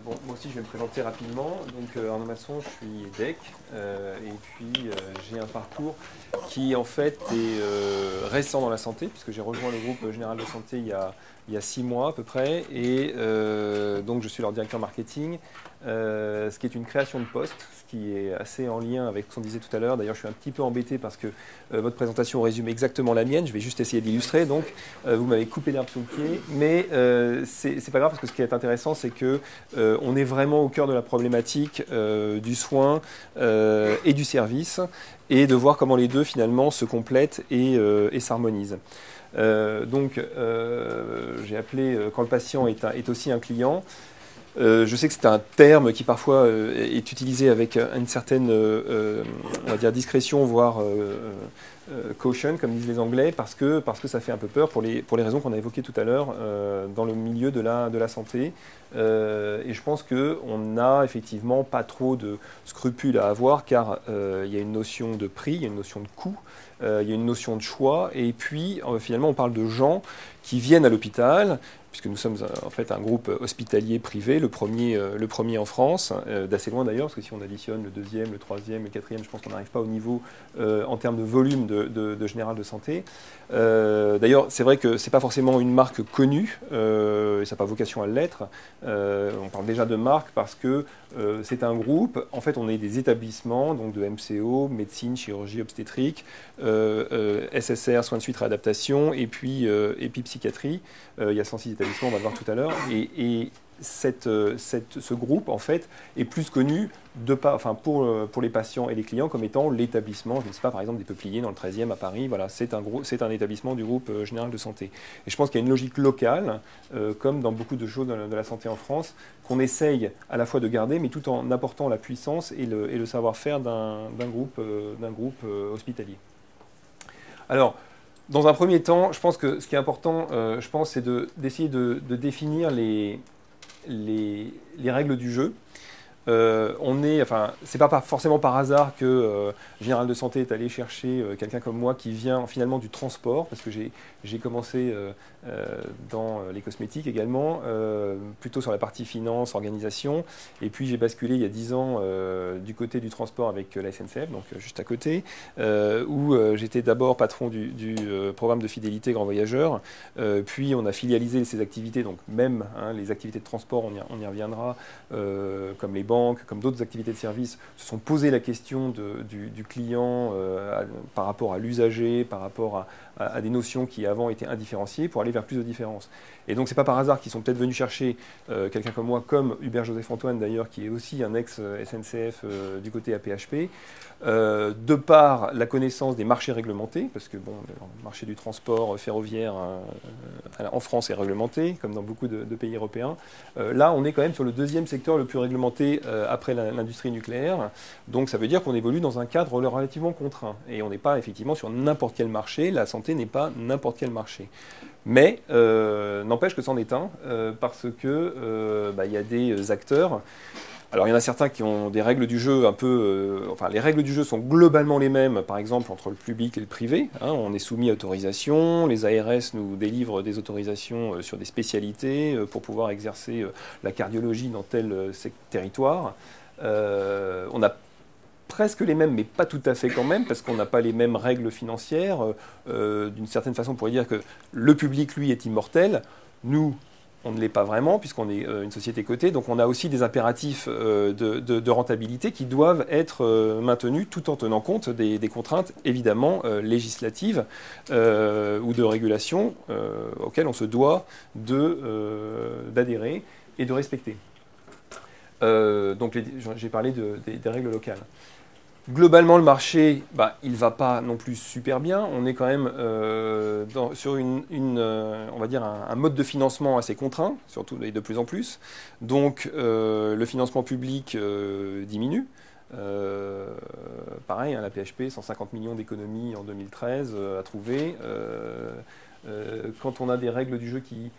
Bon, moi aussi, je vais me présenter rapidement. Donc, Arnaud Masson, je suis DEC, et puis j'ai un parcours qui en fait est récent dans la santé, puisque j'ai rejoint le groupe Général de Santé il y a 6 mois à peu près, et donc je suis leur directeur marketing, ce qui est une création de poste, ce qui est assez en lien avec ce qu'on disait tout à l'heure. D'ailleurs, je suis un petit peu embêté parce que votre présentation résume exactement la mienne. Je vais juste essayer d'illustrer. Donc, vous m'avez coupé l'herbe sous le pied, mais c'est pas grave parce que ce qui est intéressant, c'est que on est vraiment au cœur de la problématique du soin et du service, et de voir comment les deux finalement se complètent et s'harmonisent. J'ai appelé quand le patient est aussi un client. Je sais que c'est un terme qui parfois est utilisé avec une certaine on va dire discrétion, voire caution, comme disent les Anglais, parce que ça fait un peu peur pour les raisons qu'on a évoquées tout à l'heure dans le milieu de la santé. Et je pense qu'on n'a effectivement pas trop de scrupules à avoir, car il y a une notion de prix, il y a une notion de coût, il y a une notion de choix, et puis finalement on parle de gens qui viennent à l'hôpital, puisque nous sommes en fait un groupe hospitalier privé, le premier en France, d'assez loin d'ailleurs, parce que si on additionne le deuxième, le troisième, le quatrième, je pense qu'on n'arrive pas au niveau en termes de volume de Général de Santé. D'ailleurs, c'est vrai que ce n'est pas forcément une marque connue, et ça n'a pas vocation à l'être. On parle déjà de marque parce que c'est un groupe. En fait, on est des établissements, donc de MCO, médecine, chirurgie, obstétrique, SSR, soins de suite, réadaptation, et puis psychiatrie. Il y a 106 établissements, on va le voir tout à l'heure. Et ce groupe, en fait, est plus connu pour les patients et les clients comme étant l'établissement, je ne sais pas, par exemple, des Peupliers dans le 13e à Paris. Voilà, c'est un établissement du groupe Général de Santé. Et je pense qu'il y a une logique locale, comme dans beaucoup de choses de la santé en France, qu'on essaye à la fois de garder, mais tout en apportant la puissance et le savoir-faire d'un groupe hospitalier. Alors, dans un premier temps, je pense que ce qui est important, c'est d'essayer de définir les règles du jeu. C'est pas forcément par hasard que Général de Santé est allé chercher quelqu'un comme moi qui vient finalement du transport, parce que j'ai commencé dans les cosmétiques également, plutôt sur la partie finance, organisation, et puis j'ai basculé il y a 10 ans du côté du transport avec la SNCF, donc juste à côté, où j'étais d'abord patron du programme de fidélité Grand Voyageur, puis on a filialisé ces activités, donc même les activités de transport, on y reviendra, comme les banques, comme d'autres activités de service, se sont posé la question du client par rapport à l'usager, par rapport à des notions qui avant étaient indifférenciées, pour aller vers plus de différence. Et donc c'est pas par hasard qu'ils sont peut-être venus chercher quelqu'un comme moi, comme Hubert-Joseph Antoine d'ailleurs, qui est aussi un ex-SNCF du côté APHP, de par la connaissance des marchés réglementés, parce que bon, le marché du transport ferroviaire en France est réglementé, comme dans beaucoup de pays européens. Là, on est quand même sur le deuxième secteur le plus réglementé après l'industrie nucléaire. Donc ça veut dire qu'on évolue dans un cadre relativement contraint. Et on n'est pas effectivement sur n'importe quel marché. La santé n'est pas n'importe quel marché. Mais n'empêche que c'en est un, parce que il y a des acteurs. Alors il y en a certains qui ont des règles du jeu un peu... les règles du jeu sont globalement les mêmes, par exemple, entre le public et le privé. On est soumis à autorisation, les ARS nous délivrent des autorisations sur des spécialités pour pouvoir exercer la cardiologie dans tel territoire. On a presque les mêmes, mais pas tout à fait quand même, parce qu'on n'a pas les mêmes règles financières. D'une certaine façon, on pourrait dire que le public, lui, est immortel. Nous, on ne l'est pas vraiment, puisqu'on est une société cotée. Donc on a aussi des impératifs de rentabilité qui doivent être maintenus, tout en tenant compte des contraintes, évidemment, législatives ou de régulation auxquelles on se doit d'adhérer et de respecter. Donc j'ai parlé des règles locales. Globalement, le marché, il ne va pas non plus super bien. On est quand même sur on va dire un mode de financement assez contraint, surtout et de plus en plus. Donc, le financement public diminue. Pareil, la PHP, 150 millions d'économies en 2013 à trouver. Quand on a des règles du jeu qui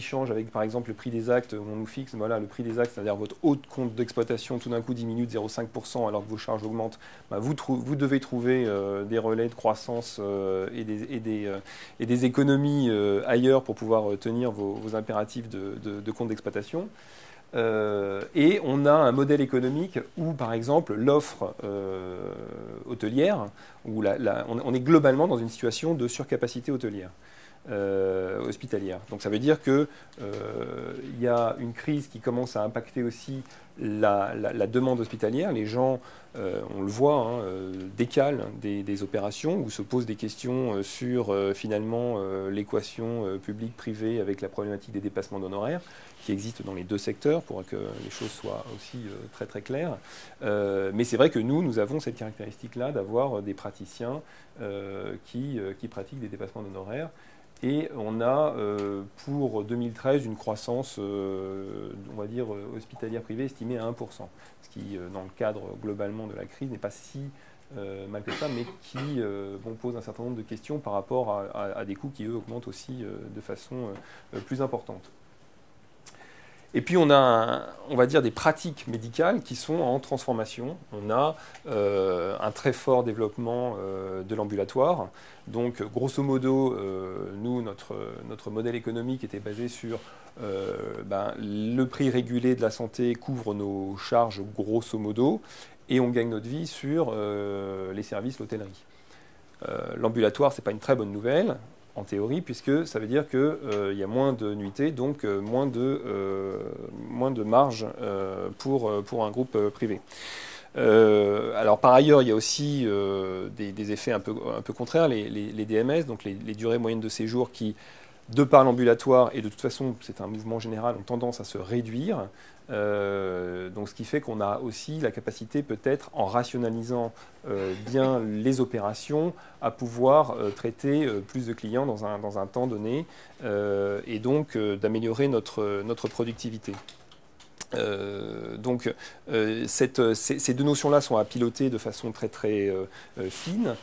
change avec, par exemple, le prix des actes, où on nous fixe, voilà, le prix des actes, c'est-à-dire votre haut compte d'exploitation, tout d'un coup diminue de 0,5% alors que vos charges augmentent, vous devez trouver des relais de croissance et des économies ailleurs pour pouvoir tenir vos impératifs de compte d'exploitation. Et on a un modèle économique où, par exemple, l'offre hôtelière, où on est globalement dans une situation de surcapacité hôtelière. Hospitalière. Donc ça veut dire qu'il y a une crise qui commence à impacter aussi la demande hospitalière. Les gens, on le voit, hein, décalent des opérations ou se posent des questions sur finalement l'équation publique-privée avec la problématique des dépassements d'honoraires qui existe dans les deux secteurs pour que les choses soient aussi très très claires. Mais c'est vrai que nous avons cette caractéristique-là d'avoir des praticiens qui pratiquent des dépassements d'honoraires. Et on a pour 2013 une croissance, on va dire, hospitalière privée estimée à 1%, ce qui, dans le cadre globalement de la crise, n'est pas si mal que ça, mais qui pose un certain nombre de questions par rapport à des coûts qui, eux, augmentent aussi de façon plus importante. Et puis on a, on va dire, des pratiques médicales qui sont en transformation. On a un très fort développement de l'ambulatoire. Donc grosso modo, nous, notre modèle économique était basé sur le prix régulé de la santé couvre nos charges grosso modo, et on gagne notre vie sur les services, l'hôtellerie. L'ambulatoire, ce n'est pas une très bonne nouvelle, en théorie, puisque ça veut dire qu'il y a moins de nuitées, donc moins de marge pour un groupe privé. Alors par ailleurs, il y a aussi des effets un peu contraires, les DMS, donc les durées moyennes de séjour qui, de par l'ambulatoire, et de toute façon c'est un mouvement général, ont tendance à se réduire. Donc ce qui fait qu'on a aussi la capacité peut-être, en rationalisant bien les opérations, à pouvoir traiter plus de clients dans un temps donné et donc d'améliorer notre productivité. Donc ces deux notions-là sont à piloter de façon très très fine,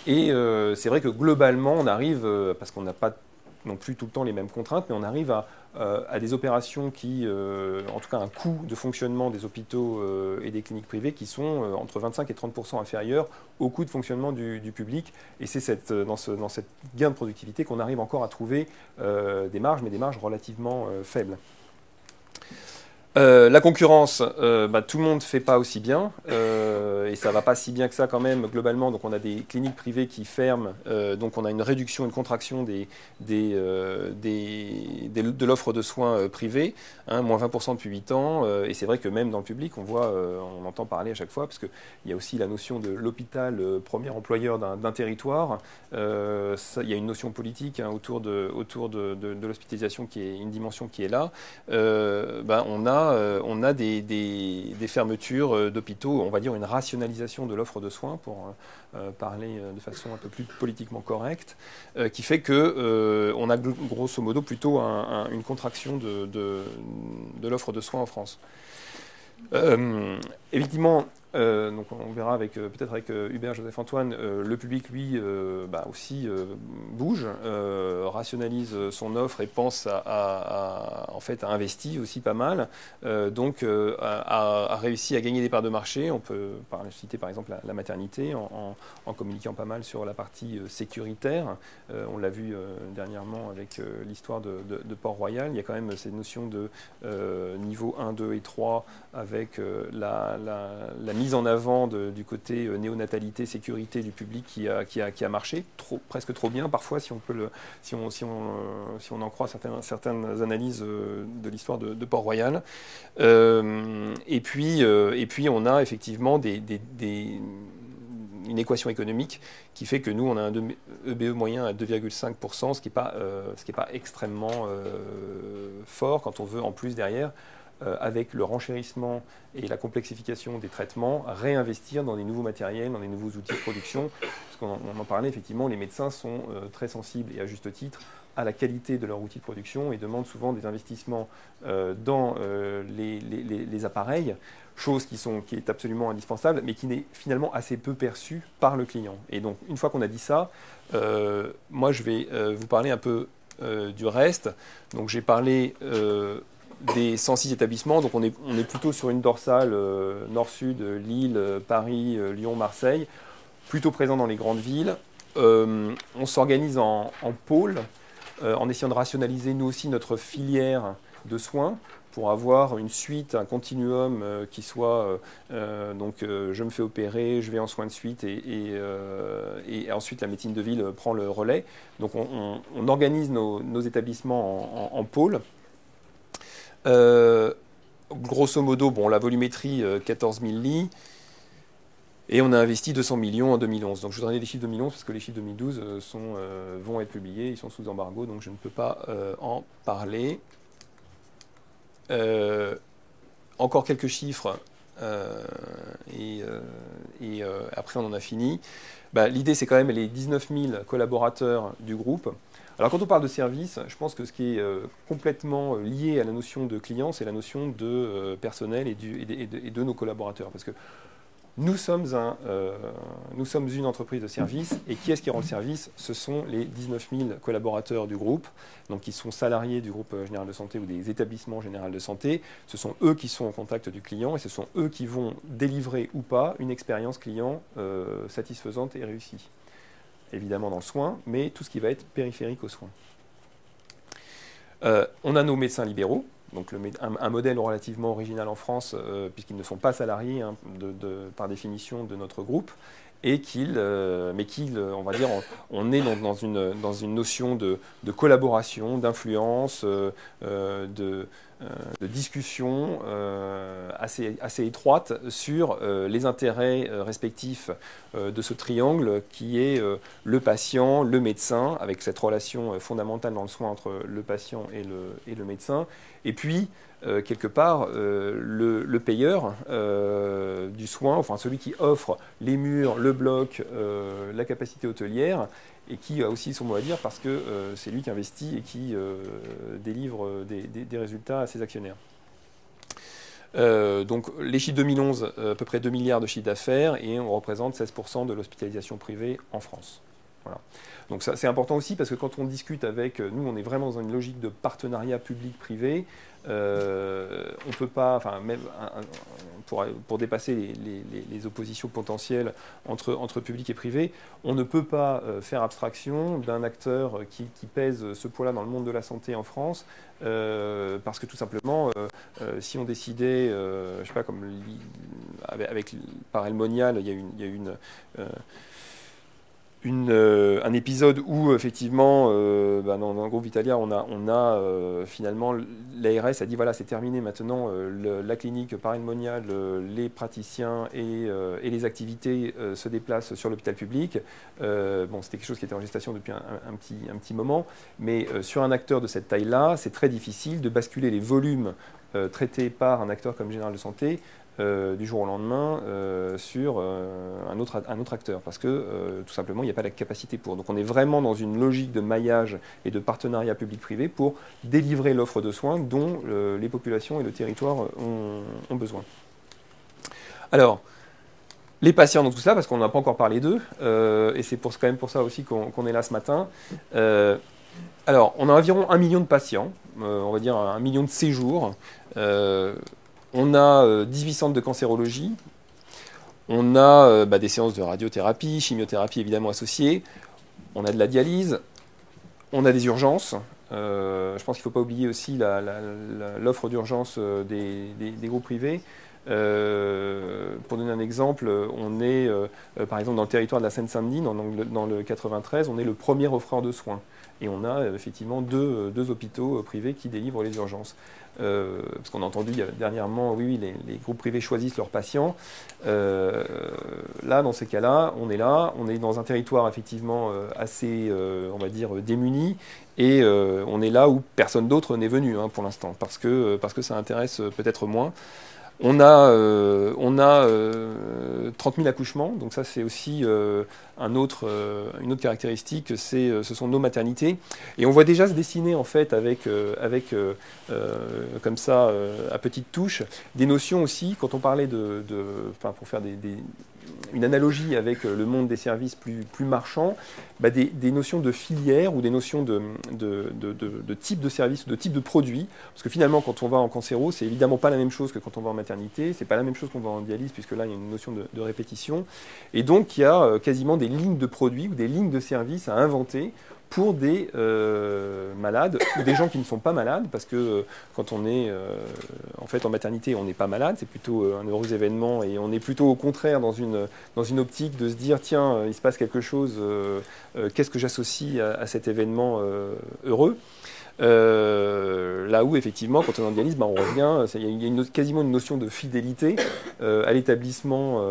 et c'est vrai que globalement on arrive, parce qu'on n'a pas non plus tout le temps les mêmes contraintes, mais on arrive à des opérations qui, en tout cas un coût de fonctionnement des hôpitaux et des cliniques privées qui sont entre 25 et 30% inférieurs au coût de fonctionnement du public. Et c'est dans cette gain de productivité qu'on arrive encore à trouver des marges, mais des marges relativement faibles. La concurrence, tout le monde ne fait pas aussi bien, et ça ne va pas si bien que ça quand même globalement. Donc on a des cliniques privées qui ferment, donc on a une réduction, une contraction de l'offre de soins privée, hein, moins 20% depuis 8 ans, et c'est vrai que même dans le public, on entend parler à chaque fois, parce qu'il y a aussi la notion de l'hôpital, premier employeur d'un territoire. Il y a une notion politique hein, autour de l'hospitalisation qui est une dimension qui est là. On a des fermetures d'hôpitaux, on va dire une rationalisation de l'offre de soins, pour parler de façon un peu plus politiquement correcte, qui fait qu'on a grosso modo plutôt une contraction de l'offre de soins en France. Évidemment, donc on verra peut-être avec Hubert Joseph-Antoine, le public lui aussi bouge, rationalise son offre et pense en fait à investir aussi pas mal, donc a réussi à gagner des parts de marché. On peut citer par exemple la maternité en communiquant pas mal sur la partie sécuritaire. On l'a vu dernièrement avec l'histoire de Port-Royal. Il y a quand même ces notions de niveau 1, 2 et 3 avec la mise en avant du côté néonatalité, sécurité du public qui a marché presque trop bien parfois, si on en croit certaines analyses de l'histoire de Port-Royal. Et puis on a effectivement une équation économique qui fait que nous, on a un EBE moyen à 2,5%, ce qui n'est pas extrêmement fort quand on veut en plus derrière, avec le renchérissement et la complexification des traitements, réinvestir dans des nouveaux matériels, dans des nouveaux outils de production. Parce qu'on en parlait, effectivement, les médecins sont très sensibles, et à juste titre, à la qualité de leur outil de production et demandent souvent des investissements dans les appareils, chose qui est absolument indispensable, mais qui n'est finalement assez peu perçue par le client. Et donc, une fois qu'on a dit ça, moi, je vais vous parler un peu du reste. Donc, j'ai parlé des 106 établissements, donc on est plutôt sur une dorsale nord-sud, Lille, Paris, Lyon, Marseille, plutôt présent dans les grandes villes. On s'organise en pôles, en essayant de rationaliser nous aussi notre filière de soins pour avoir une suite, un continuum qui soit je me fais opérer, je vais en soins de suite et ensuite la médecine de ville prend le relais. Donc on organise nos établissements en pôles. Grosso modo, bon, la volumétrie 14 000 lits. Et on a investi 200 millions en 2011. Donc je vous donnerai les chiffres 2011 parce que les chiffres 2012 vont être publiés, ils sont sous embargo, donc je ne peux pas en parler. Encore quelques chiffres, après on en a fini. L'idée c'est quand même les 19 000 collaborateurs du groupe. Alors quand on parle de service, je pense que ce qui est complètement lié à la notion de client, c'est la notion de personnel et de nos collaborateurs. Parce que nous sommes une entreprise de service, et qui est-ce qui rend le service? Ce sont les 19 000 collaborateurs du groupe, donc qui sont salariés du groupe général de santé ou des établissements généraux de santé. Ce sont eux qui sont en contact du client, et ce sont eux qui vont délivrer ou pas une expérience client satisfaisante et réussie. Évidemment dans le soin, mais tout ce qui va être périphérique aux soins. On a nos médecins libéraux, donc un modèle relativement original en France, puisqu'ils ne sont pas salariés par définition de notre groupe, et on va dire, on est dans une notion de collaboration, d'influence, de discussion assez étroite sur les intérêts respectifs de ce triangle qui est le patient, le médecin, avec cette relation fondamentale dans le soin entre le patient et le médecin, et puis quelque part le payeur du soin, enfin celui qui offre les murs, le bloc, la capacité hôtelière, et qui a aussi son mot à dire parce que c'est lui qui investit et qui délivre des résultats à ses actionnaires. Donc les chiffres 2011, à peu près 2 milliards de chiffre d'affaires, et on représente 16% de l'hospitalisation privée en France. Voilà. Donc ça, c'est important aussi parce que quand on discute avec nous, on est vraiment dans une logique de partenariat public-privé. On ne peut pas, enfin, même pour dépasser les oppositions potentielles entre public et privé, on ne peut pas faire abstraction d'un acteur qui pèse ce poids-là dans le monde de la santé en France, parce que tout simplement, si on décidait, je ne sais pas, comme par Elmonial, il y a eu un épisode où effectivement dans le groupe Vitalia on a finalement l'ARS a dit voilà, c'est terminé maintenant, la clinique Paris-Monial, les praticiens et les activités se déplacent sur l'hôpital public. C'était quelque chose qui était en gestation depuis un petit moment, mais sur un acteur de cette taille-là, c'est très difficile de basculer les volumes traités par un acteur comme Général de Santé du jour au lendemain sur un autre acteur, parce que tout simplement il n'y a pas la capacité pour. Donc on est vraiment dans une logique de maillage et de partenariat public-privé pour délivrer l'offre de soins dont les populations et le territoire ont besoin. Alors, les patients dans tout cela, parce qu'on n'a pas encore parlé d'eux, et c'est quand même pour ça aussi qu'on est là ce matin. Alors, on a environ 1 million de patients, on va dire 1 million de séjours. On a 18 centres de cancérologie, on a des séances de radiothérapie, chimiothérapie évidemment associées, on a de la dialyse, on a des urgences. Je pense qu'il ne faut pas oublier aussi l'offre d'urgence des groupes privés. Pour donner un exemple, on est par exemple dans le territoire de la Seine-Saint-Denis, dans le 93, on est le premier offreur de soins. Et on a effectivement deux hôpitaux privés qui délivrent les urgences. Parce qu'on a entendu dernièrement, oui, les groupes privés choisissent leurs patients. Là, dans ces cas-là, on est dans un territoire effectivement assez, on va dire, démuni, et on est là où personne d'autre n'est venu pour l'instant, parce que ça intéresse peut-être moins. On a 30 000 accouchements, donc ça c'est aussi une autre caractéristique, ce sont nos maternités. Et on voit déjà se dessiner en fait avec comme ça, à petites touches, des notions aussi, quand on parlait pour faire une analogie avec le monde des services plus marchands, des notions de filière ou des notions de type de service, de type de produit. Parce que finalement, quand on va en cancéro, c'est évidemment pas la même chose que quand on va en maternité, c'est pas la même chose qu'on va en dialyse, puisque là, il y a une notion de répétition. Et donc, il y a quasiment des lignes de produits ou des lignes de services à inventer pour des malades, ou des gens qui ne sont pas malades, parce que quand on est en fait en maternité, on n'est pas malade, c'est plutôt un heureux événement, et on est plutôt au contraire dans une optique de se dire, tiens, il se passe quelque chose, qu'est-ce que j'associe à cet événement heureux. Là où effectivement quand on est en dialyse, on revient, il y a quasiment une notion de fidélité à l'établissement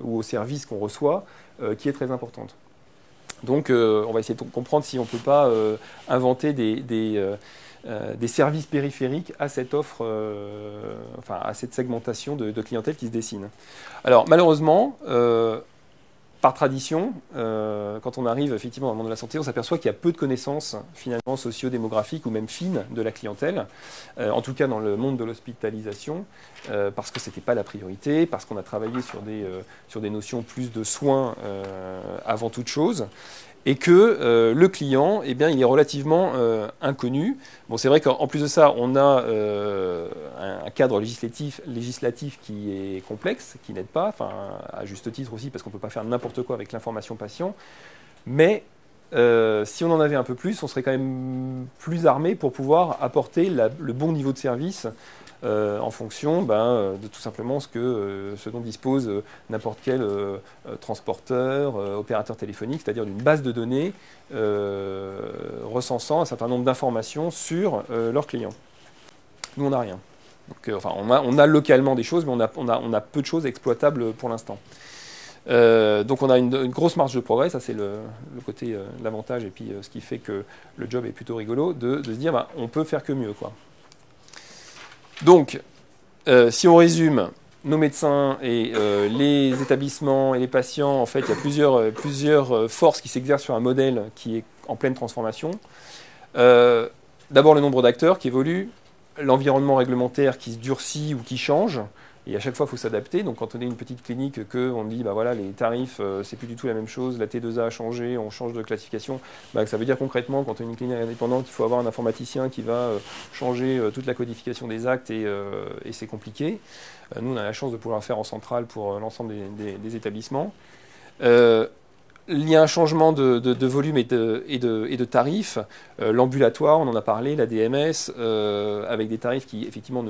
ou au service qu'on reçoit qui est très importante. Donc on va essayer de comprendre si on ne peut pas inventer des services périphériques à cette offre, enfin à cette segmentation de clientèle qui se dessine. Alors malheureusement, par tradition, quand on arrive effectivement dans le monde de la santé, on s'aperçoit qu'il y a peu de connaissances finalement socio-démographiques ou même fines de la clientèle, en tout cas dans le monde de l'hospitalisation, parce que ce n'était pas la priorité, parce qu'on a travaillé sur des notions plus de soins avant toute chose, et que le client, eh bien, il est relativement inconnu. Bon, c'est vrai qu'en plus de ça, on a un cadre législatif qui est complexe, qui n'aide pas, enfin, à juste titre aussi, parce qu'on ne peut pas faire n'importe quoi avec l'information patient. Mais si on en avait un peu plus, on serait quand même plus armé pour pouvoir apporter le bon niveau de service en fonction de tout simplement ce dont dispose n'importe quel transporteur, opérateur téléphonique, c'est-à-dire d'une base de données recensant un certain nombre d'informations sur leurs clients. Nous, on n'a rien. Donc, on a localement des choses, mais on a peu de choses exploitables pour l'instant. Donc on a une grosse marge de progrès, ça c'est le côté, l'avantage, et puis ce qui fait que le job est plutôt rigolo, de se dire on peut faire que mieux, quoi. Donc, si on résume, nos médecins et les établissements et les patients, en fait, il y a plusieurs forces qui s'exercent sur un modèle qui est en pleine transformation. D'abord, le nombre d'acteurs qui évolue, l'environnement réglementaire qui se durcit ou qui change, et à chaque fois, il faut s'adapter. Donc, quand on est une petite clinique, qu'on dit, voilà, les tarifs, c'est plus du tout la même chose, la T2A a changé, on change de classification, ça veut dire concrètement, quand on est une clinique indépendante, il faut avoir un informaticien qui va changer toute la codification des actes, et c'est compliqué. Nous, on a la chance de pouvoir le faire en centrale pour l'ensemble des établissements. Il y a un changement de volume et de tarifs. L'ambulatoire, on en a parlé, la DMS, avec des tarifs qui, effectivement,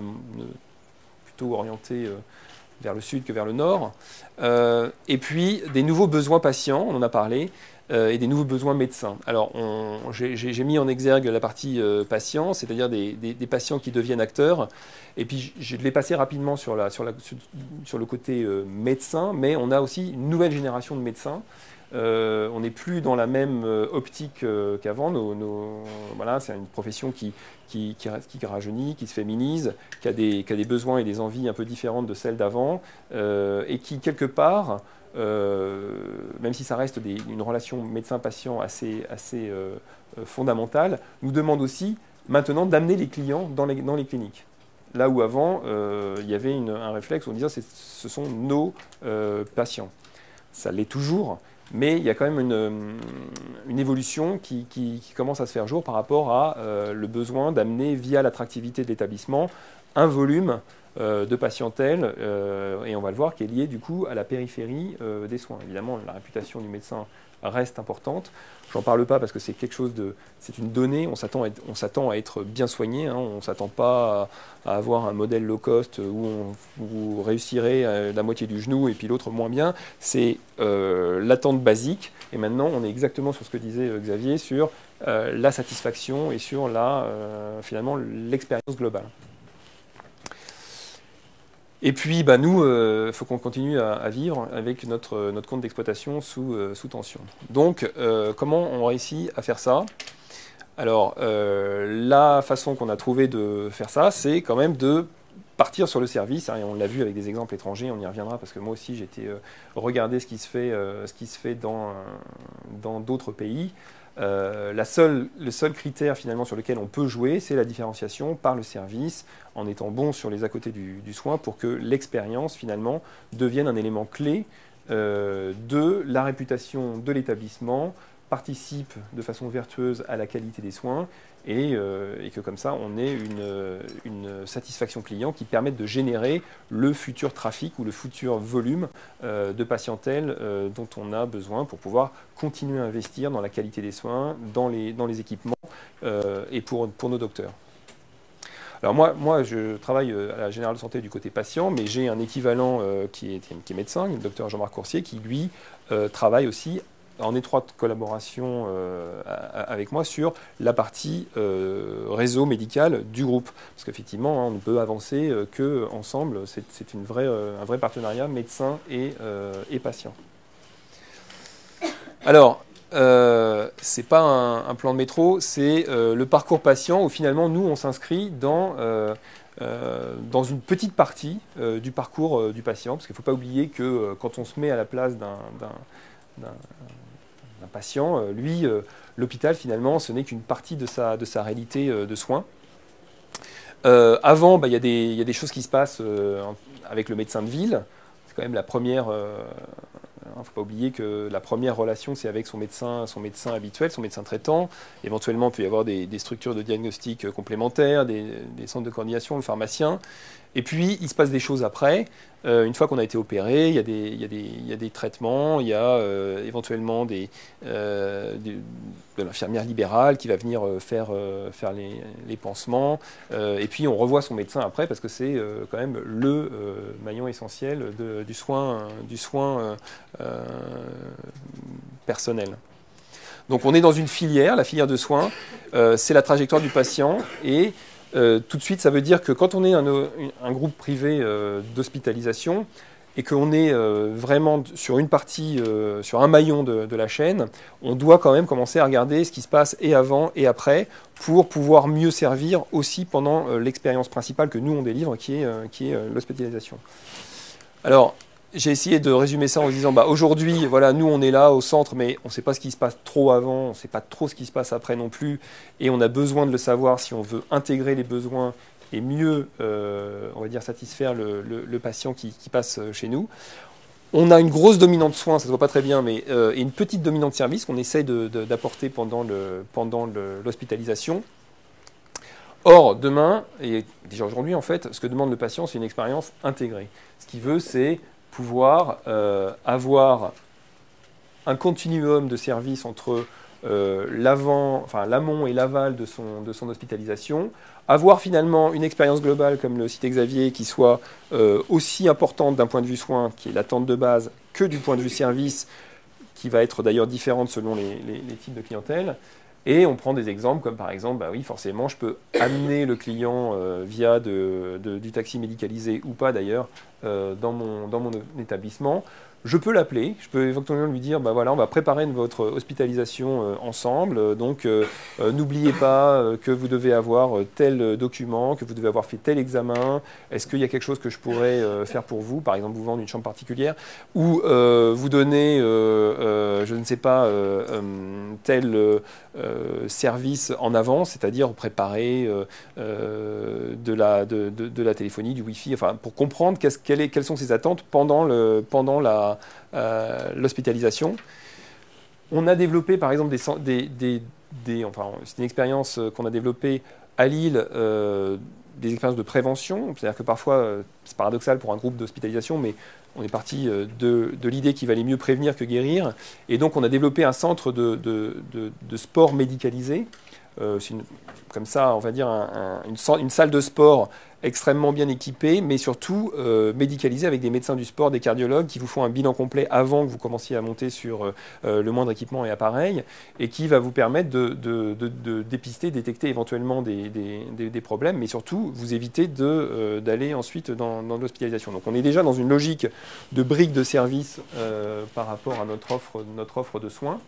plutôt orientés vers le sud que vers le nord. Et puis, des nouveaux besoins patients, on en a parlé, et des nouveaux besoins médecins. Alors, j'ai mis en exergue la partie patient, c'est-à-dire des patients qui deviennent acteurs. Et puis, je l'ai passé rapidement sur le côté médecin, mais on a aussi une nouvelle génération de médecins. On n'est plus dans la même optique qu'avant. Voilà, c'est une profession qui rajeunit, qui se féminise, qui a des besoins et des envies un peu différentes de celles d'avant, et qui, quelque part, même si ça reste une relation médecin-patient assez fondamentale, nous demande aussi maintenant d'amener les clients dans les cliniques. Là où avant, il y avait un réflexe où on disait ce sont nos patients. Ça l'est toujours. Mais il y a quand même une évolution qui commence à se faire jour par rapport à le besoin d'amener, via l'attractivité de l'établissement, un volume de patientèle, et on va le voir, qui est lié du coup à la périphérie des soins. Évidemment, la réputation du médecin reste importante. J'en parle pas parce que c'est quelque chose c'est une donnée, on s'attend à être bien soigné, hein, on ne s'attend pas à avoir un modèle low cost où vous réussirez la moitié du genou et puis l'autre moins bien. C'est l'attente basique, et maintenant on est exactement sur ce que disait Xavier, sur la satisfaction et sur finalement l'expérience globale. Et puis, nous, faut qu'on continue à vivre avec notre compte d'exploitation sous tension. Donc, comment on réussit à faire ça? Alors, la façon qu'on a trouvé de faire ça, c'est quand même de partir sur le service. Hein, et on l'a vu avec des exemples étrangers, on y reviendra parce que moi aussi, j'ai été regarder ce qui se fait dans d'autres pays. Le seul critère finalement sur lequel on peut jouer, c'est la différenciation par le service, en étant bon sur les à côté du soin, pour que l'expérience finalement devienne un élément clé de la réputation de l'établissement, participe de façon vertueuse à la qualité des soins et que comme ça, on ait une satisfaction client qui permette de générer le futur trafic ou le futur volume de patientèle dont on a besoin pour pouvoir continuer à investir dans la qualité des soins, dans les équipements et pour nos docteurs. Alors moi, je travaille à la Générale de Santé du côté patient, mais j'ai un équivalent qui est médecin, le docteur Jean-Marc Coursier, qui lui travaille aussi en étroite collaboration avec moi sur la partie réseau médical du groupe. Parce qu'effectivement, on ne peut avancer qu'ensemble. C'est un vrai partenariat médecin et patient. Alors, c'est pas un plan de métro, c'est le parcours patient où finalement nous on s'inscrit dans une petite partie du parcours du patient, parce qu'il ne faut pas oublier que quand on se met à la place d'un patient, lui, l'hôpital finalement ce n'est qu'une partie de sa réalité de soins. Avant, il y a des choses qui se passent avec le médecin de ville. C'est quand même la première. Il ne faut pas oublier que la première relation, c'est avec son médecin habituel, son médecin traitant. Éventuellement, il peut y avoir des structures de diagnostic complémentaires, des centres de coordination, le pharmacien. Et puis, il se passe des choses après. Une fois qu'on a été opéré, il y a des traitements, il y a éventuellement de l'infirmière libérale qui va venir faire les pansements. Et puis, on revoit son médecin après parce que c'est quand même le maillon essentiel du soin personnel. Donc, on est dans une filière, la filière de soins. C'est la trajectoire du patient et tout de suite, ça veut dire que quand on est un groupe privé d'hospitalisation et qu'on est vraiment sur une partie, sur un maillon de la chaîne, on doit quand même commencer à regarder ce qui se passe et avant et après pour pouvoir mieux servir aussi pendant l'expérience principale que nous on délivre, qui est l'hospitalisation. Alors, j'ai essayé de résumer ça en disant, aujourd'hui, voilà, nous on est là au centre, mais on ne sait pas ce qui se passe trop avant, on ne sait pas trop ce qui se passe après non plus, et on a besoin de le savoir si on veut intégrer les besoins et mieux, on va dire, satisfaire le patient qui passe chez nous. On a une grosse dominante soins, ça ne se voit pas très bien, mais et une petite dominante service qu'on essaye d'apporter pendant l'hospitalisation. Or, demain, et déjà aujourd'hui en fait, ce que demande le patient, c'est une expérience intégrée. Ce qu'il veut, c'est pouvoir avoir un continuum de services entre l'amont et l'aval de son hospitalisation, avoir finalement une expérience globale comme le site Xavier qui soit aussi importante d'un point de vue soins, qui est l'attente de base, que du point de vue service, qui va être d'ailleurs différente selon les types de clientèle. Et on prend des exemples comme par exemple, oui, forcément, je peux amener le client via du taxi médicalisé ou pas d'ailleurs dans mon établissement. Je peux l'appeler, je peux éventuellement lui dire, voilà, on va préparer votre hospitalisation ensemble, donc n'oubliez pas que vous devez avoir tel document, que vous devez avoir fait tel examen, est-ce qu'il y a quelque chose que je pourrais faire pour vous, par exemple vous vendre une chambre particulière, ou vous donner, je ne sais pas, tel service en avance, c'est-à-dire préparer de la téléphonie, du Wi-Fi, enfin, pour comprendre quelles sont ses attentes pendant l'hospitalisation. On a développé par exemple c'est une expérience qu'on a développée à Lille, des expériences de prévention, c'est-à-dire que parfois, c'est paradoxal pour un groupe d'hospitalisation, mais on est parti de l'idée qu'il valait mieux prévenir que guérir, et donc on a développé un centre de sport médicalisé, comme ça, on va dire une salle de sport extrêmement bien équipée, mais surtout médicalisée avec des médecins du sport, des cardiologues qui vous font un bilan complet avant que vous commenciez à monter sur le moindre équipement et appareil, et qui va vous permettre de dépister, détecter éventuellement des problèmes, mais surtout vous éviter d'aller ensuite dans l'hospitalisation. Donc on est déjà dans une logique de briques de service par rapport à notre offre de soins.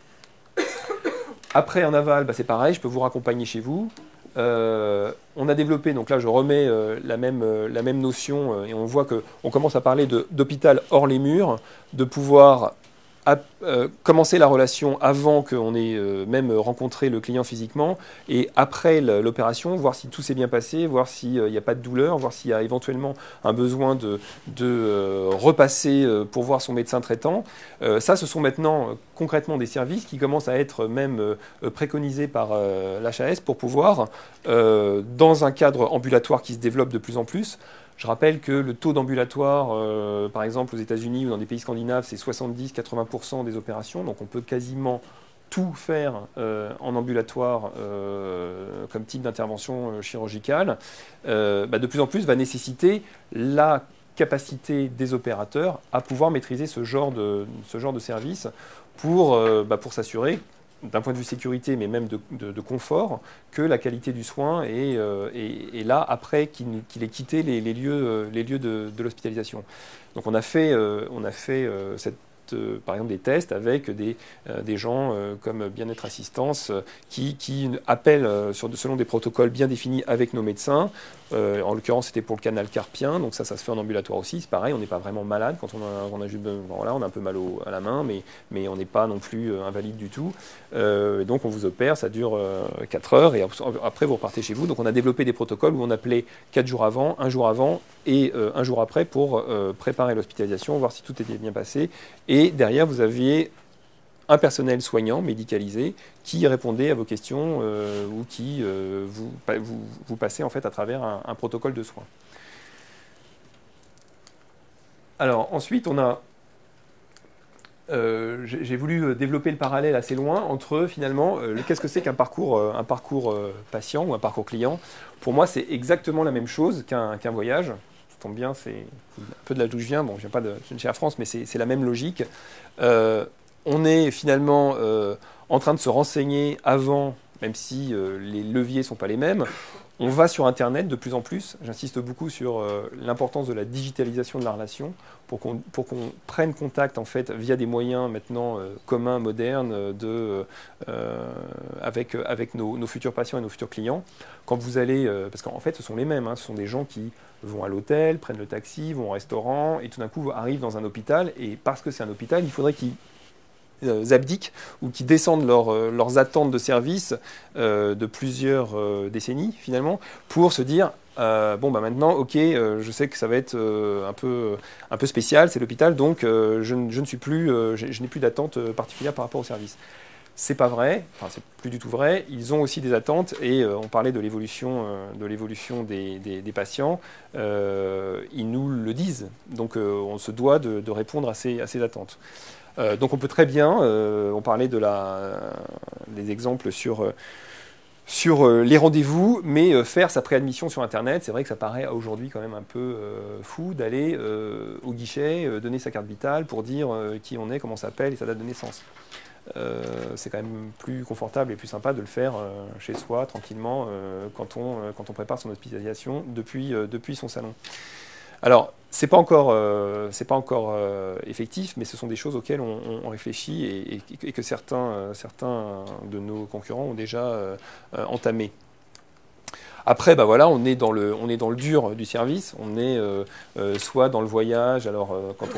Après, en aval, c'est pareil, je peux vous raccompagner chez vous. On a développé, donc là je remets la même notion et on voit qu'on commence à parler d'hôpital hors les murs, de pouvoir commencer la relation avant qu'on ait même rencontré le client physiquement et après l'opération, voir si tout s'est bien passé, voir s'il n'y a pas de douleur, voir s'il y a éventuellement un besoin de repasser pour voir son médecin traitant. Ça, ce sont maintenant concrètement des services qui commencent à être même préconisés par l'HAS pour pouvoir, dans un cadre ambulatoire qui se développe de plus en plus. Je rappelle que le taux d'ambulatoire, par exemple aux États-Unis ou dans des pays scandinaves, c'est 70-80% des opérations. Donc on peut quasiment tout faire en ambulatoire comme type d'intervention chirurgicale. De plus en plus va nécessiter la capacité des opérateurs à pouvoir maîtriser ce genre de service pour s'assurer d'un point de vue sécurité, mais même de confort, que la qualité du soin est là après qu'il ait quitté les lieux de l'hospitalisation. Donc on a fait par exemple des tests avec des gens comme Bien-être Assistance qui appellent selon des protocoles bien définis avec nos médecins. En l'occurrence, c'était pour le canal carpien, donc ça se fait en ambulatoire aussi. C'est pareil, on n'est pas vraiment malade quand on a juste, voilà, on a un peu mal à la main, mais on n'est pas non plus invalide du tout. Donc on vous opère, ça dure 4 heures et après vous repartez chez vous. Donc on a développé des protocoles où on appelait 4 jours avant, 1 jour avant et 1 jour après pour préparer l'hospitalisation, voir si tout était bien passé. Et derrière, vous aviez un personnel soignant, médicalisé, qui répondait à vos questions ou qui vous passait en fait à travers un protocole de soins. Alors ensuite, j'ai voulu développer le parallèle assez loin entre finalement qu'est-ce que c'est qu'un parcours patient ou un parcours client. Pour moi, c'est exactement la même chose qu'un voyage. Ça tombe bien, c'est un peu de là d'où je viens. Bon, je ne viens pas de chez Air France, mais c'est la même logique. On est finalement en train de se renseigner avant, même si les leviers ne sont pas les mêmes. On va sur Internet de plus en plus. J'insiste beaucoup sur l'importance de la digitalisation de la relation pour qu'on prenne contact en fait via des moyens maintenant communs, modernes, avec nos futurs patients et nos futurs clients. Quand vous allez, parce qu'en fait ce sont les mêmes, ce sont des gens qui vont à l'hôtel, prennent le taxi, vont au restaurant et tout d'un coup arrivent dans un hôpital. Et parce que c'est un hôpital, il faudrait qu'ils abdiquent ou qui descendent leurs attentes de service de plusieurs décennies finalement pour se dire maintenant ok je sais que ça va être un peu spécial, c'est l'hôpital, donc je n'ai plus d'attente particulière par rapport au service. C'est pas vrai, enfin c'est plus du tout vrai. Ils ont aussi des attentes et on parlait de l'évolution des patients. Ils nous le disent, donc on se doit de répondre à ces attentes. Donc on peut très bien, on parlait des exemples sur les rendez-vous, mais faire sa préadmission sur Internet, c'est vrai que ça paraît aujourd'hui quand même un peu fou d'aller au guichet, donner sa carte vitale pour dire qui on est, comment on s'appelle et sa date de naissance. C'est quand même plus confortable et plus sympa de le faire chez soi, tranquillement, quand on prépare son hospitalisation depuis son salon. Alors, c'est pas encore effectif, mais ce sont des choses auxquelles on réfléchit et que certains de nos concurrents ont déjà entamé. Après, on est dans le dur du service. On est soit dans le voyage. Alors, quand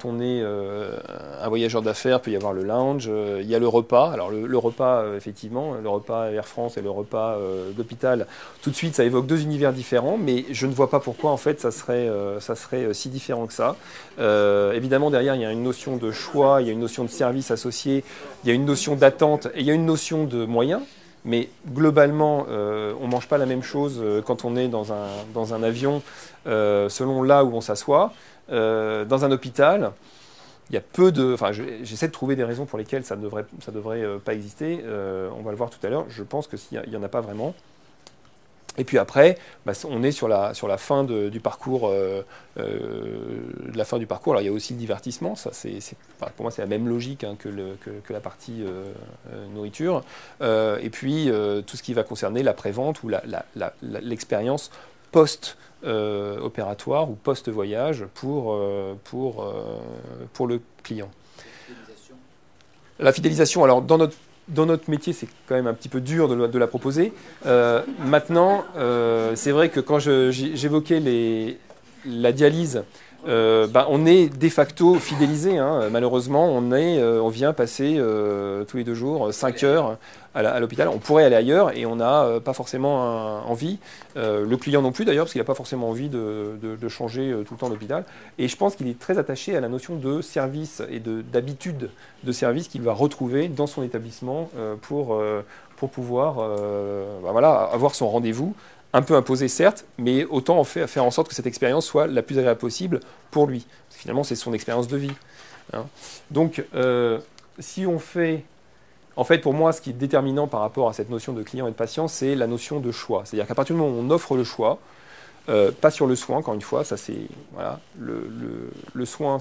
on est un voyageur d'affaires, il peut y avoir le lounge. Il y a le repas. Alors, le repas, effectivement, le repas Air France et le repas d'hôpital, tout de suite, ça évoque deux univers différents. Mais je ne vois pas pourquoi, en fait, ça serait si différent que ça. Évidemment, derrière, il y a une notion de choix, il y a une notion de service associé, il y a une notion d'attente et il y a une notion de moyens. Mais globalement, on ne mange pas la même chose quand on est dans un avion, selon là où on s'assoit. Dans un hôpital, il y a peu de... Enfin, j'essaie de trouver des raisons pour lesquelles ça ne devrait pas exister. On va le voir tout à l'heure. Je pense que s'il n'y en a pas vraiment. Et puis après, on est sur la fin du parcours. La fin du parcours. Alors il y a aussi le divertissement. Ça, pour moi, c'est la même logique que la partie nourriture. Et puis tout ce qui va concerner l'après-vente ou l'expérience post-opératoire ou post-voyage pour le client. La fidélisation. Alors dans notre métier, c'est quand même un petit peu dur de la proposer. Maintenant, c'est vrai que quand j'évoquais la dialyse, on est de facto fidélisé. Hein. Malheureusement, on vient passer tous les 2 jours 5 heures à l'hôpital. On pourrait aller ailleurs et on n'a pas forcément envie. Le client non plus d'ailleurs, parce qu'il n'a pas forcément envie de changer tout le temps d'hôpital. Et je pense qu'il est très attaché à la notion de service et d'habitude de service qu'il va retrouver dans son établissement pour pouvoir avoir son rendez-vous. Un peu imposé, certes, mais autant faire en sorte que cette expérience soit la plus agréable possible pour lui. Parce que finalement, c'est son expérience de vie. Hein. Donc, si on fait... En fait, pour moi, ce qui est déterminant par rapport à cette notion de client et de patient, c'est la notion de choix. C'est-à-dire qu'à partir du moment où on offre le choix, pas sur le soin, encore une fois, ça c'est... Voilà, le soin,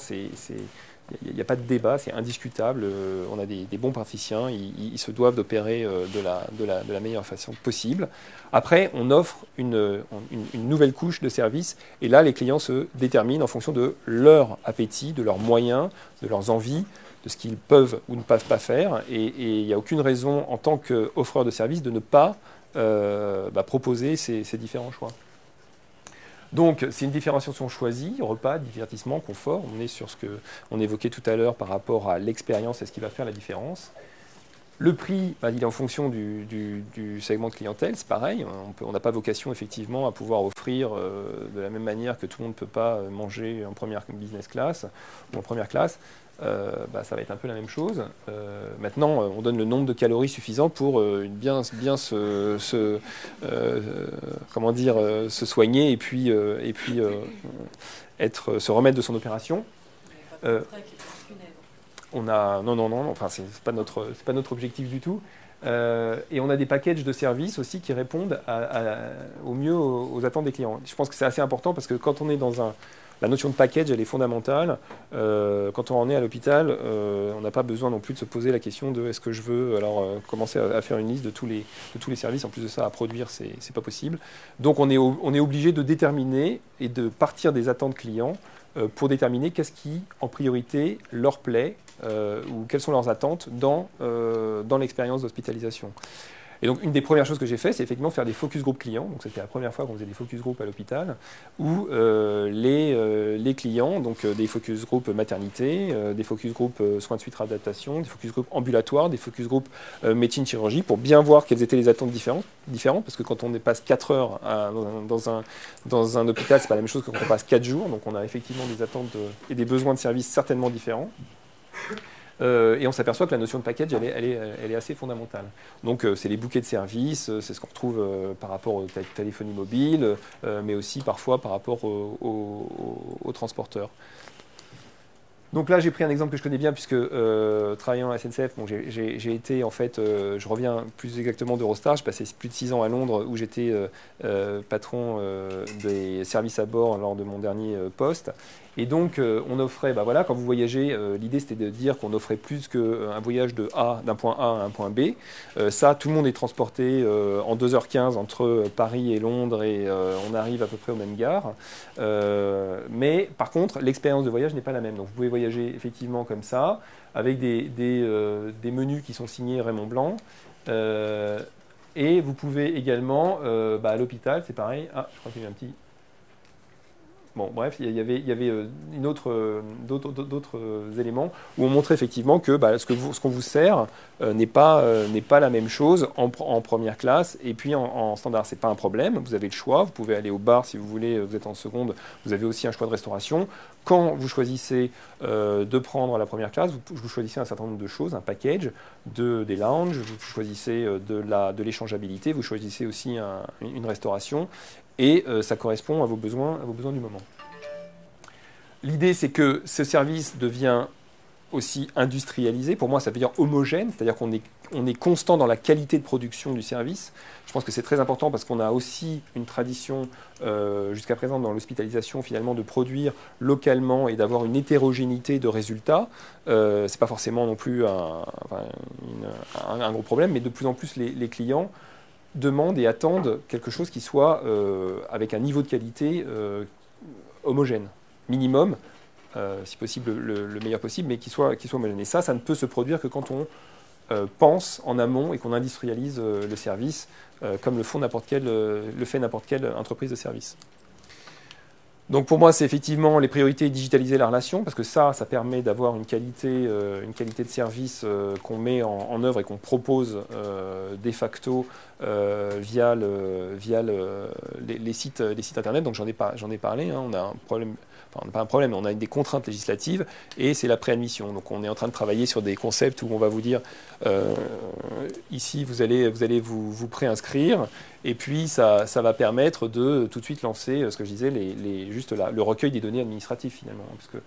il n'y a pas de débat, c'est indiscutable. On a des bons praticiens, ils se doivent d'opérer de la meilleure façon possible. Après, on offre une nouvelle couche de service, et là, les clients se déterminent en fonction de leur appétit, de leurs moyens, de leurs envies, de ce qu'ils peuvent ou ne peuvent pas faire. Et il n'y a aucune raison, en tant qu'offreur de service, de ne pas proposer ces différents choix. Donc, c'est une différenciation choisie, repas, divertissement, confort. On est sur ce qu'on évoquait tout à l'heure par rapport à l'expérience et ce qui va faire la différence. Le prix, il est en fonction du segment de clientèle, c'est pareil. On n'a pas vocation effectivement à pouvoir offrir de la même manière que tout le monde ne peut pas manger en première business class ou en première classe. Ça va être un peu la même chose. Maintenant, on donne le nombre de calories suffisant pour bien se soigner et puis se remettre de son opération. Non, enfin, c'est pas notre objectif du tout. Et on a des packages de services aussi qui répondent au mieux aux attentes des clients. Je pense que c'est assez important parce que quand on est la notion de package, elle est fondamentale. Quand on en est à l'hôpital, on n'a pas besoin non plus de se poser la question de est-ce que je veux commencer à faire une liste de tous les services. En plus de ça, à produire, c'est pas possible. Donc on est obligé de déterminer et de partir des attentes clients pour déterminer qu'est-ce qui, en priorité, leur plaît ou quelles sont leurs attentes dans l'expérience d'hospitalisation. Et donc, une des premières choses que j'ai fait, c'est effectivement faire des focus group clients. Donc, c'était la première fois qu'on faisait des focus group à l'hôpital, où les clients, donc des focus group maternité, des focus group soins de suite réadaptation, des focus group ambulatoires, des focus group médecine chirurgie, pour bien voir quelles étaient les attentes différentes, parce que quand on passe 4 heures dans un hôpital, c'est pas la même chose que quand on passe 4 jours. Donc, on a effectivement des attentes et des besoins de service certainement différents. Et on s'aperçoit que la notion de package, elle est assez fondamentale. Donc, c'est les bouquets de services, c'est ce qu'on retrouve par rapport aux téléphonie mobile, mais aussi parfois par rapport aux transporteurs. Donc là, j'ai pris un exemple que je connais bien, puisque travaillant à la SNCF, j'ai été, en fait, je reviens plus exactement d'Eurostar, j'ai passé plus de 6 ans à Londres, où j'étais patron des services à bord lors de mon dernier poste. Et donc, on offrait, quand vous voyagez, l'idée c'était de dire qu'on offrait plus qu'un voyage d'un point A à un point B. Ça, tout le monde est transporté en 2h15 entre Paris et Londres, et on arrive à peu près aux mêmes gares. Mais par contre, l'expérience de voyage n'est pas la même. Donc, vous pouvez voyager effectivement comme ça, avec des menus qui sont signés Raymond Blanc. Et vous pouvez également, à l'hôpital, c'est pareil. Ah, je crois qu'il y a un petit... Bon, bref, il y avait d'autres éléments où on montrait effectivement que ce qu'on vous sert n'est pas la même chose en première classe et puis en standard. Ce n'est pas un problème, vous avez le choix, vous pouvez aller au bar si vous voulez, vous êtes en seconde, vous avez aussi un choix de restauration. Quand vous choisissez de prendre la première classe, vous choisissez un certain nombre de choses, un package, des lounges, vous choisissez de l'échangeabilité, vous choisissez aussi une restauration. Et ça correspond à vos besoins du moment. L'idée, c'est que ce service devient aussi industrialisé. Pour moi, ça veut dire homogène, c'est-à-dire qu'on est constant dans la qualité de production du service. Je pense que c'est très important parce qu'on a aussi une tradition jusqu'à présent dans l'hospitalisation finalement de produire localement et d'avoir une hétérogénéité de résultats. C'est pas forcément non plus un gros problème, mais de plus en plus les clients demandent et attendent quelque chose qui soit avec un niveau de qualité homogène, minimum, si possible le meilleur possible, mais qui soit homogène. Et ça ne peut se produire que quand on pense en amont et qu'on industrialise le service, comme le fait n'importe quelle entreprise de service. Donc pour moi, c'est effectivement les priorités digitaliser la relation, parce que ça permet d'avoir une qualité de service qu'on met en œuvre et qu'on propose de facto les sites internet. Donc j'en ai parlé, hein, on a un problème. Enfin, on n'a pas un problème, on a des contraintes législatives et c'est la préadmission. Donc on est en train de travailler sur des concepts où on va vous dire ici vous allez vous préinscrire et puis ça va permettre de tout de suite lancer ce que je disais, le recueil des données administratives finalement. Parce que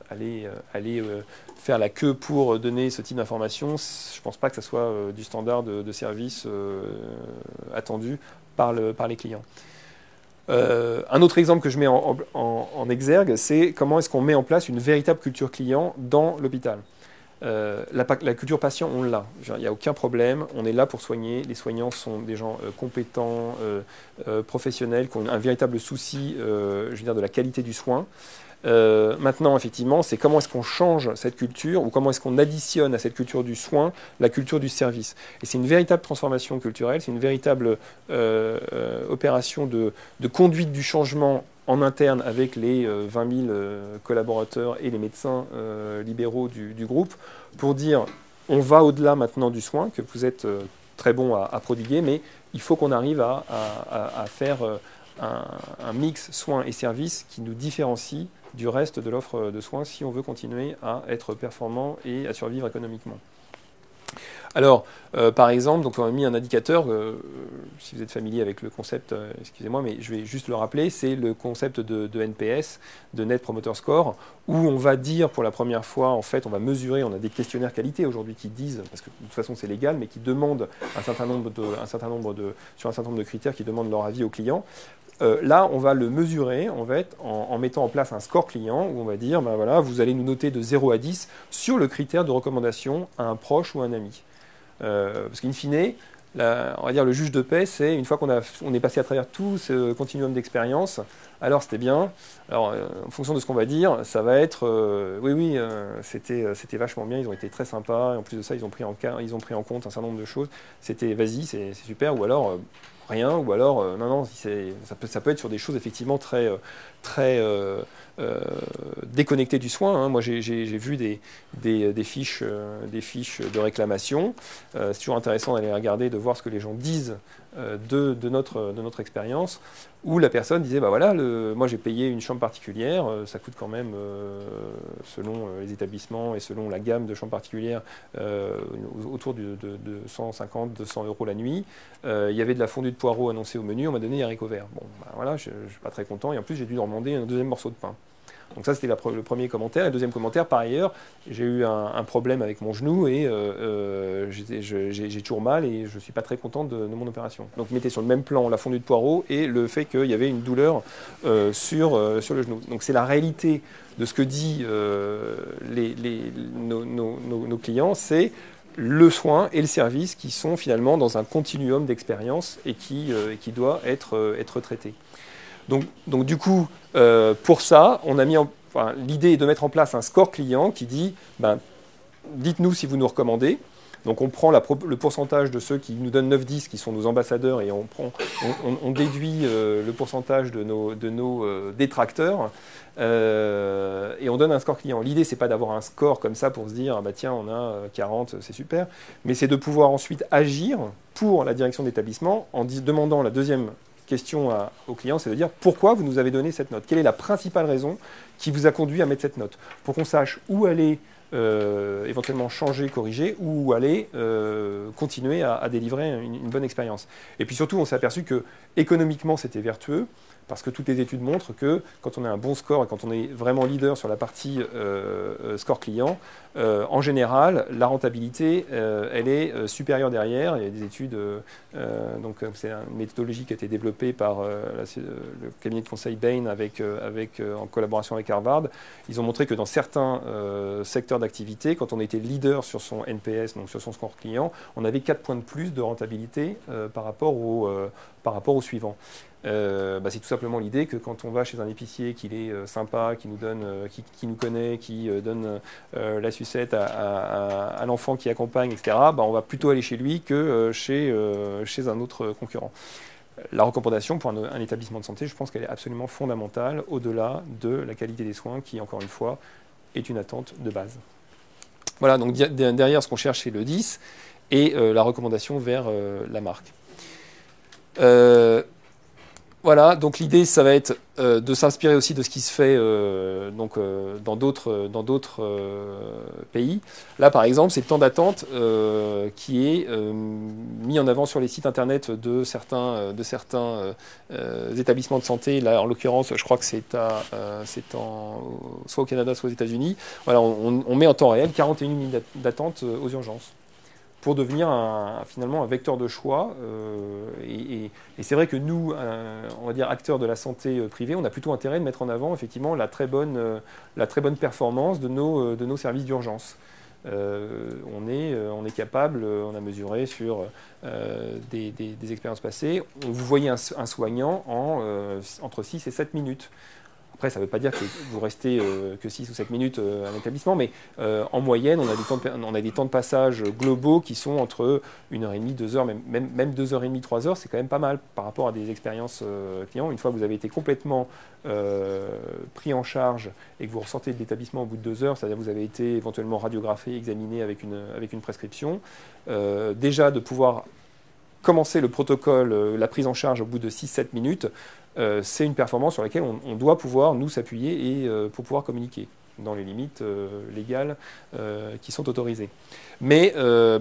aller faire la queue pour donner ce type d'informations, je ne pense pas que ça soit du standard de service attendu par les clients. Un autre exemple que je mets en exergue, c'est comment est-ce qu'on met en place une véritable culture client dans l'hôpital. La culture patient, on l'a. Il n'y a aucun problème. On est là pour soigner. Les soignants sont des gens compétents, professionnels, qui ont un véritable souci je veux dire, de la qualité du soin. Maintenant, effectivement, c'est comment est-ce qu'on change cette culture ou comment est-ce qu'on additionne à cette culture du soin la culture du service. Et c'est une véritable transformation culturelle, c'est une véritable opération de conduite du changement en interne avec les 20 000 collaborateurs et les médecins libéraux du groupe pour dire on va au-delà maintenant du soin que vous êtes très bon à prodiguer, mais il faut qu'on arrive à faire un mix soins et services qui nous différencie du reste de l'offre de soins si on veut continuer à être performant et à survivre économiquement. Alors, par exemple, donc on a mis un indicateur, si vous êtes familier avec le concept, excusez-moi, mais je vais juste le rappeler, c'est le concept de NPS, de Net Promoter Score, où on va dire pour la première fois, en fait, on va mesurer, on a des questionnaires qualité aujourd'hui qui disent, parce que de toute façon c'est légal, mais qui demandent sur un certain nombre de critères qui demandent leur avis aux clients. Là, on va le mesurer en mettant en place un score client où on va dire, ben voilà, vous allez nous noter de 0 à 10 sur le critère de recommandation à un proche ou un ami. Parce qu'in fine, on va dire le juge de paix, c'est une fois qu'on est passé à travers tout ce continuum d'expérience, alors c'était bien. Alors en fonction de ce qu'on va dire, ça va être oui, c'était vachement bien, ils ont été très sympas, et en plus de ça, ils ont pris en compte un certain nombre de choses. C'était vas-y, c'est super, ou alors rien, ou alors non, ça peut être sur des choses effectivement très déconnectées du soin. Hein. Moi, j'ai vu des fiches de réclamation. C'est toujours intéressant d'aller regarder, de voir ce que les gens disent de notre expérience, où la personne disait, bah voilà, moi j'ai payé une chambre particulière, ça coûte quand même, selon les établissements et selon la gamme de chambres particulières, autour de 150, 200 euros la nuit. Il y avait de la fondue de poireaux annoncée au menu, on m'a donné des haricots verts. Bon, bah voilà, je ne suis pas très content, et en plus j'ai dû leur demander un deuxième morceau de pain. Donc ça, c'était le premier commentaire. Et le deuxième commentaire, par ailleurs, j'ai eu un problème avec mon genou et j'ai toujours mal et je ne suis pas très content de mon opération. Donc mettez sur le même plan la fondue de poireaux et le fait qu'il y avait une douleur sur le genou. Donc c'est la réalité de ce que disent nos clients, c'est le soin et le service qui sont finalement dans un continuum d'expérience et qui doit être traité. Donc du coup, pour ça, on a l'idée est de mettre en place un score client qui dit, dites-nous si vous nous recommandez. Donc on prend le pourcentage de ceux qui nous donnent 9-10, qui sont nos ambassadeurs, et on déduit le pourcentage de nos détracteurs, et on donne un score client. L'idée, c'est pas d'avoir un score comme ça pour se dire, ah bah tiens, on a 40, c'est super, mais c'est de pouvoir ensuite agir pour la direction d'établissement en demandant la deuxième question au client, c'est de dire pourquoi vous nous avez donné cette note. Quelle est la principale raison qui vous a conduit à mettre cette note, pour qu'on sache où aller éventuellement changer, corriger, ou aller continuer à délivrer une bonne expérience. Et puis surtout, on s'est aperçu que économiquement, c'était vertueux, parce que toutes les études montrent que quand on a un bon score et quand on est vraiment leader sur la partie score client, en général, la rentabilité, elle est supérieure derrière. Il y a des études, donc c'est une méthodologie qui a été développée par le cabinet de conseil Bain en collaboration avec Harvard. Ils ont montré que dans certains secteurs d'activité, quand on était leader sur son NPS, donc sur son score client, on avait 4 points de plus de rentabilité par rapport au suivant. C'est tout simplement l'idée que quand on va chez un épicier, qu'il est sympa, qui nous donne, qui nous connaît, qui donne la sucette à l'enfant qui accompagne, etc., on va plutôt aller chez lui que chez un autre concurrent. la recommandation pour un établissement de santé, je pense qu'elle est absolument fondamentale, au-delà de la qualité des soins, qui, encore une fois, est une attente de base. Voilà, donc derrière, ce qu'on cherche, c'est le 10 et la recommandation vers la marque. Voilà, donc l'idée, ça va être de s'inspirer aussi de ce qui se fait dans d'autres pays. Là, par exemple, c'est le temps d'attente qui est mis en avant sur les sites internet de certains établissements de santé. Là, en l'occurrence, je crois que c'est soit au Canada, soit aux États-Unis. Voilà, on met en temps réel 41 minutes d'attente aux urgences, pour devenir finalement un vecteur de choix. Et c'est vrai que nous, on va dire acteurs de la santé privée, on a plutôt intérêt de mettre en avant effectivement la très bonne performance de nos services d'urgence. On est capable, on a mesuré sur des expériences passées, vous voyez un soignant entre 6 et 7 minutes. Après, ça ne veut pas dire que vous restez que 6 ou 7 minutes à l'établissement, mais en moyenne, on a des temps de passage globaux qui sont entre 1h30, 2h, même 2h30, 3h, c'est quand même pas mal par rapport à des expériences clients. Une fois que vous avez été complètement pris en charge et que vous ressortez de l'établissement au bout de 2 heures, c'est-à-dire que vous avez été éventuellement radiographié, examiné avec une prescription, déjà de pouvoir commencer le protocole, la prise en charge au bout de 6-7 minutes, c'est une performance sur laquelle on doit pouvoir nous s'appuyer pour pouvoir communiquer dans les limites légales qui sont autorisées. Mais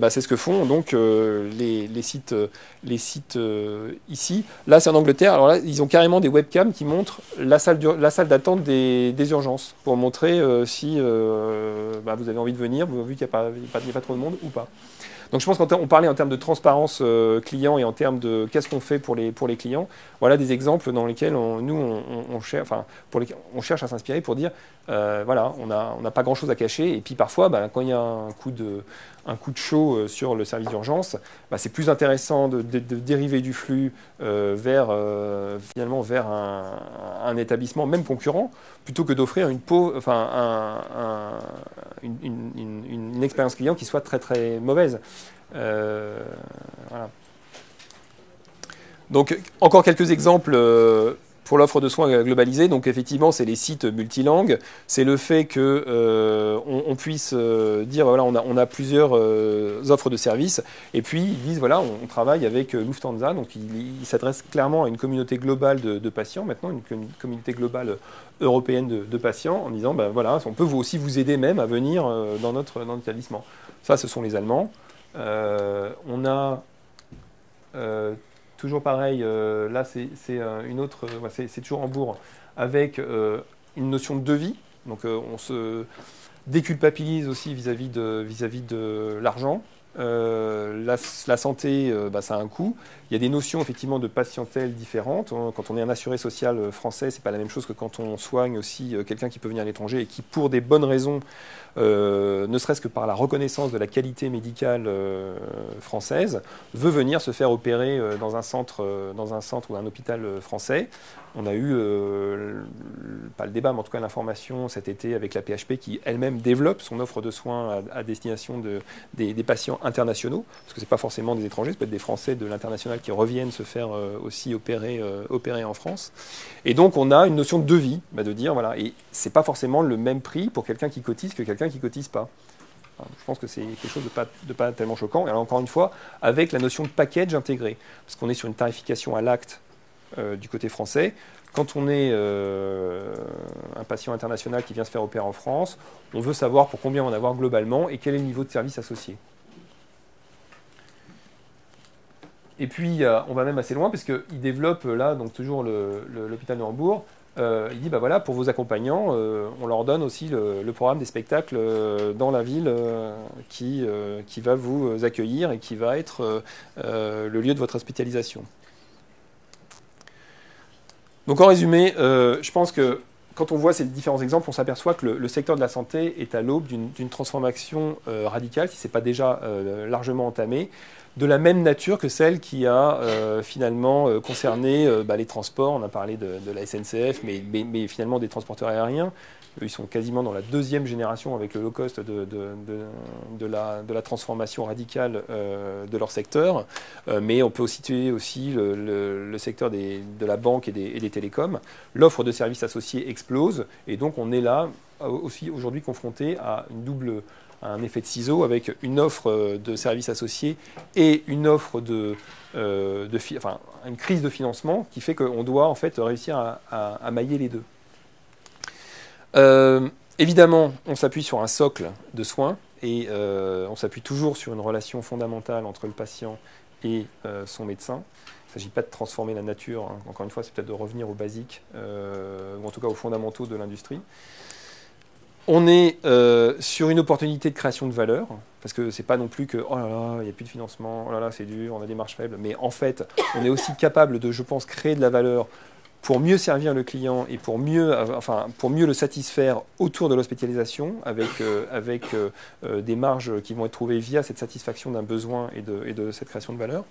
c'est ce que font donc les sites ici. Là, c'est en Angleterre. Alors là, ils ont carrément des webcams qui montrent la salle d'attente des urgences pour montrer si vous avez envie de venir, vu qu'il n'y a pas trop de monde ou pas. Donc je pense qu'on parlait en termes de transparence client et en termes de qu'est-ce qu'on fait pour les clients. Voilà des exemples dans lesquels on cherche à s'inspirer pour dire voilà, on n'a pas grand-chose à cacher. Et puis parfois, quand il y a un coup de chaud sur le service d'urgence, c'est plus intéressant de dériver du flux vers un établissement, même concurrent, plutôt que d'offrir une expérience client qui soit très très mauvaise. Voilà. Donc encore quelques exemples pour l'offre de soins globalisée. Donc effectivement, c'est les sites multilangues, c'est le fait que on puisse dire voilà, on a plusieurs offres de services, et puis ils disent voilà, on travaille avec Lufthansa, donc ils s'adressent clairement à une communauté globale de patients, maintenant une communauté globale européenne de patients, en disant voilà, on peut aussi vous aider même à venir dans notre établissement. Ça, ce sont les Allemands. On a toujours pareil, là c'est une autre, c'est toujours Hambourg, avec une notion de devis. Donc on se déculpabilise aussi vis-à-vis de l'argent. La santé, ça a un coût. Il y a des notions effectivement de patientèle différentes. Quand on est un assuré social français, c'est pas la même chose que quand on soigne aussi quelqu'un qui peut venir à l'étranger et qui, pour des bonnes raisons, ne serait-ce que par la reconnaissance de la qualité médicale française, veut venir se faire opérer dans un centre ou un hôpital français. On a eu, pas le débat, mais en tout cas l'information cet été avec la PHP qui elle-même développe son offre de soins à destination des patients internationaux, parce que ce n'est pas forcément des étrangers, ça peut être des Français de l'international qui reviennent se faire aussi opérer en France. Et donc on a une notion de devis, de dire voilà, et c'est pas forcément le même prix pour quelqu'un qui cotise que quelqu'un qui cotise pas. Je pense que c'est quelque chose de pas tellement choquant. Et alors encore une fois, avec la notion de package intégré, parce qu'on est sur une tarification à l'acte du côté français. Quand on est un patient international qui vient se faire opérer en France, on veut savoir pour combien on va en avoir globalement et quel est le niveau de service associé. Et puis, on va même assez loin, parce qu'il développe là, donc toujours l'hôpital de Hambourg, il dit, voilà, pour vos accompagnants, on leur donne aussi le programme des spectacles dans la ville qui va vous accueillir et qui va être le lieu de votre hospitalisation. Donc en résumé, je pense que quand on voit ces différents exemples, on s'aperçoit que le secteur de la santé est à l'aube d'une transformation radicale, si ce n'est pas déjà largement entamé. de la même nature que celle qui a finalement concerné les transports. On a parlé de la SNCF, mais finalement des transporteurs aériens. Eux, ils sont quasiment dans la deuxième génération avec le low cost de la transformation radicale de leur secteur. Mais on peut aussi situer aussi le secteur de la banque et des télécoms. L'offre de services associés explose et donc on est là aussi aujourd'hui confronté à un effet de ciseau avec une offre de services associés et une offre une crise de financement qui fait qu'on doit en fait réussir à mailler les deux. Évidemment, on s'appuie sur un socle de soins et on s'appuie toujours sur une relation fondamentale entre le patient et son médecin. Il ne s'agit pas de transformer la nature, hein. Encore une fois, c'est peut-être de revenir aux basiques, ou en tout cas aux fondamentaux de l'industrie. On est sur une opportunité de création de valeur, parce que c'est pas non plus que oh là là, il n'y a plus de financement, oh là là, c'est dur, on a des marges faibles, mais en fait, on est aussi capable de, je pense, créer de la valeur pour mieux servir le client et pour mieux le satisfaire autour de l'hospitalisation, avec des marges qui vont être trouvées via cette satisfaction d'un besoin et de cette création de valeur.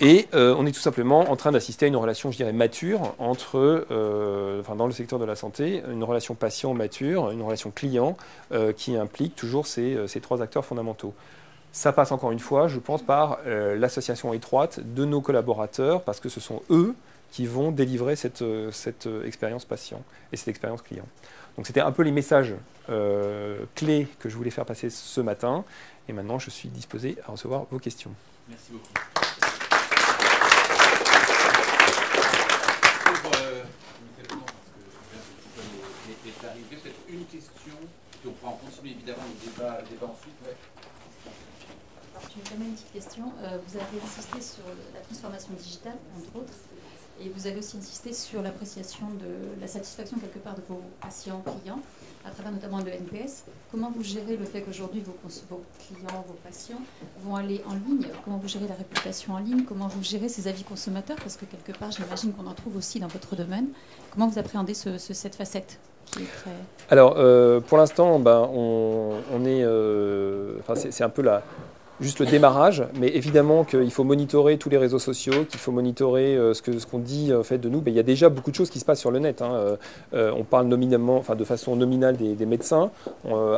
Et on est tout simplement en train d'assister à une relation, je dirais, mature entre, dans le secteur de la santé, une relation patient mature, une relation client qui implique toujours ces trois acteurs fondamentaux. Ça passe encore une fois, je pense, par l'association étroite de nos collaborateurs, parce que ce sont eux qui vont délivrer cette expérience patient et cette expérience client. Donc c'était un peu les messages clés que je voulais faire passer ce matin. Et maintenant, je suis disposé à recevoir vos questions. Merci beaucoup. Peut-être une question, puis on pourra en continuer évidemment le débat ensuite. Ouais. Alors, je me permets une petite question. Vous avez insisté sur la transformation digitale, entre autres, et vous avez aussi insisté sur l'appréciation de la satisfaction quelque part de vos patients, clients, à travers notamment le NPS. Comment vous gérez le fait qu'aujourd'hui vos clients, vos patients vont aller en ligne? Comment vous gérez la réputation en ligne? Comment vous gérez ces avis consommateurs? Parce que quelque part, j'imagine qu'on en trouve aussi dans votre domaine. Comment vous appréhendez cette facette qui est très... Alors, pour l'instant, on est... c'est un peu juste le démarrage, mais évidemment qu'il faut monitorer tous les réseaux sociaux, qu'il faut monitorer ce qu'on dit en fait, de nous. Il y a déjà beaucoup de choses qui se passent sur le net, hein. On parle de façon nominale des médecins,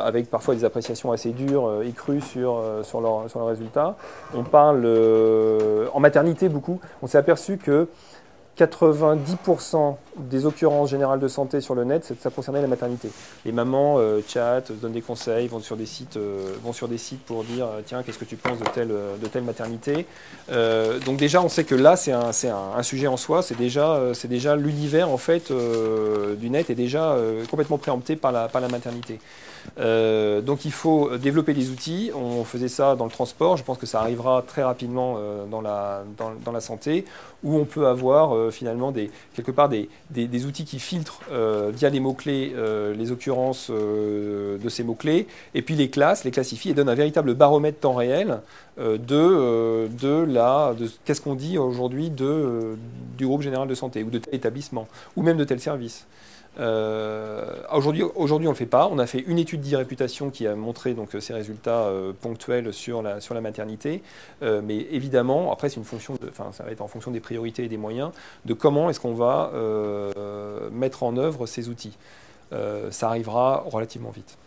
avec parfois des appréciations assez dures et crues sur leurs résultats. On parle en maternité beaucoup. On s'est aperçu que 90% des occurrences générales de santé sur le net, ça concernait la maternité. Les mamans chattent, donnent des conseils, vont sur des sites pour dire tiens, qu'est-ce que tu penses de telle maternité. Donc déjà, on sait que là, c'est un sujet en soi. C'est déjà l'univers en fait du net est déjà complètement préempté par la maternité. Donc il faut développer des outils. On faisait ça dans le transport. Je pense que ça arrivera très rapidement dans la santé, où on peut avoir finalement quelque part des outils qui filtrent via les mots-clés les occurrences de ces mots-clés, et puis les classifient et donnent un véritable baromètre temps réel de qu'est-ce qu'on dit aujourd'hui du groupe général de santé, ou de tel établissement, ou même de tel service. Aujourd'hui, on ne le fait pas. On a fait une étude d'e-réputation qui a montré donc, ces résultats ponctuels sur la maternité. Mais évidemment, après, ça va être en fonction des priorités et des moyens, de comment est-ce qu'on va mettre en œuvre ces outils. Ça arrivera relativement vite.